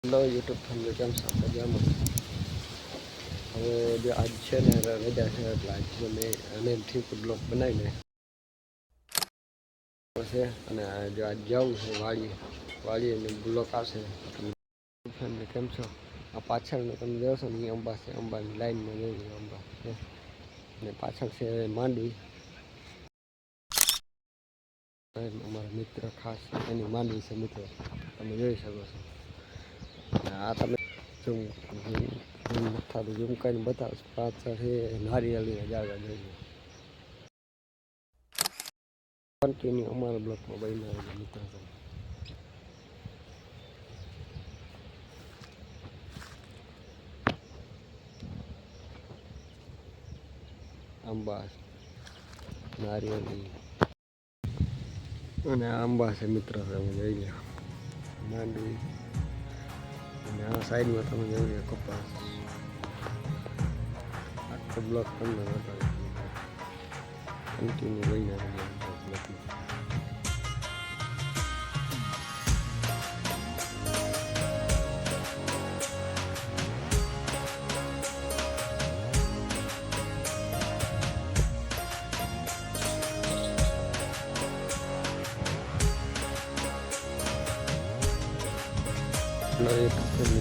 Hello YouTube family કેમ છો મજામાં? હવે જે આજ છે ને રજા છે એટલે આજ મેં આનેથી બ્લોગ બનાવીને છે અને જો આજ જવું છે વાડીએ બ્લોક આવશે. ફેમિલી કેમ છો? આ પાછળનો તમે જોશો ને એ અંબા છે, અંબાની લાઈનમાં જોઈ અંબા છે અને પાછળ છે માંડવી. અમારા મિત્ર ખાસ એની માંડવી છે મિત્રો, તમે જોઈ શકો છો. આ તમે ઝૂમ કરીને બતાવશો પાછળ છે નારિયેળીના ઝાડવા જોઈ કન્ટિન્યુ અમારા બ્લોકમાં બન્યા મિત્રો. આંબા નારિયેળી અને આંબા છે મિત્રો, તમે જોઈ લો માંડવી અને આ સાઈડમાં તમે જોઈ લો કપાસ. આખો બ્લોક તમને કન્ટિન્યુ બન્યા બ્લોકમાં.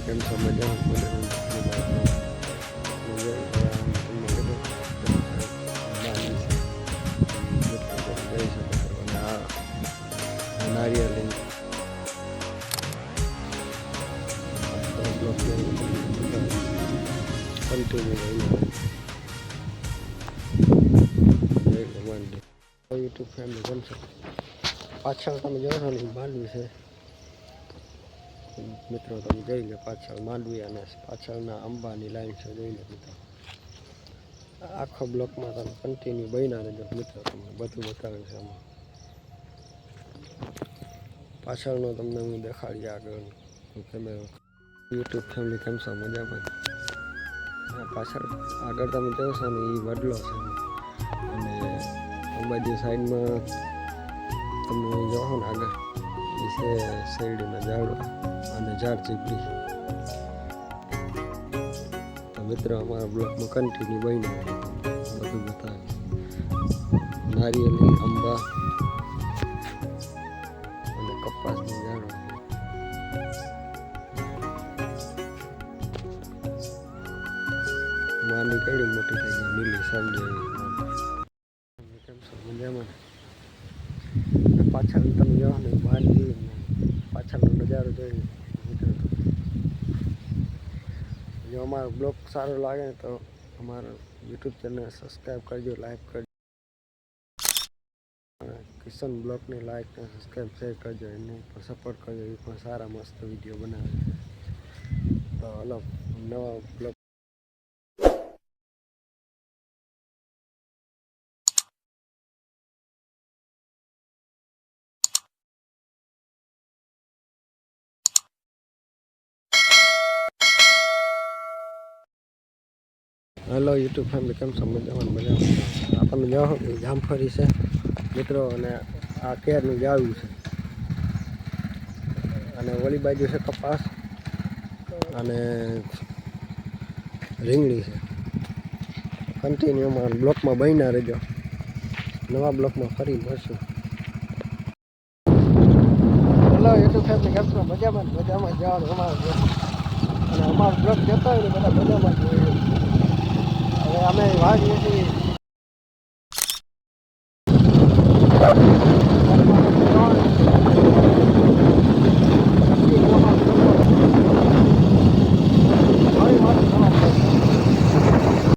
કેમ છો મજામાં? નારિયેળ યુટ્યુબ ફેમિલી કેમ છો? પાછળ તમે જોશો ને માંડવી છે મિત્રો, તમે જોઈ લો પાછળ માંડવી અને પાછળના અંબાની લાઈન છે જોઈ લો મિત્રો. આખો બ્લોકમાં તમે કન્ટિન્યુ બન્યા રહેજો મિત્રો, તમને બધું બતાવે છે આમાં. પાછળનો તમને હું દેખાડી આગળ તમે યુટ્યુબ ફેમિલી કેમ છો મજામાં? પાછળ આગળ તમે જોશો ને એ વડલો છે અને અંબાજી સાઈડમાં તમે જોશો ને આગળ એ છે શેરડીના ઝાડવા અને ઝાડ ચીપડી. તો મિત્રો અમારા બ્લોકમાં કન્ટિન્યુ બન્યા બધું બતાવે. નારિયેળી, અંબા અને કપાસની ઝાડવા. માંડવી કેવી મોટી થઈ ગઈ, લીલી સમજે કેમ છો મજામાં? પાછળ તમે જાઓ ને માંડવી પાછળનો નજારો જોઈ. જો અમારો બ્લોગ સારો લાગે ને તો અમારો યુટ્યુબ ચેનલ સબસ્ક્રાઈબ કરજો, લાઈક કરજો. કિશન બ્લોગને લાઈક અને સબસ્ક્રાઈબ શેર કરજો, એને પણ સપોર્ટ કરજો, એ પણ સારા મસ્ત વિડીયો બનાવે છે. તો હલો નવા બ્લોગ. હેલો યુટ્યુબ ફેમિલી કેમ છો મજામાં? આ તમે જાઓ જામફળી છે મિત્રો અને આ કેરનું ઝાડવું છે અને ઓલી બાજુ છે કપાસ અને રીંગણી છે. કન્ટિન્યુમાં બ્લોકમાં બન્યા રહેજો, નવા બ્લોકમાં ફરી મળશું. હેલો યુટ્યુબ ફેમિલી કેમ છો મજામાં? મજામાં જવાનું અમારો બ્લોક અને અમારો બ્લોક જતો હોય ને બધા મજામાં જ હોય. હવે અમે વાડીએ છીએ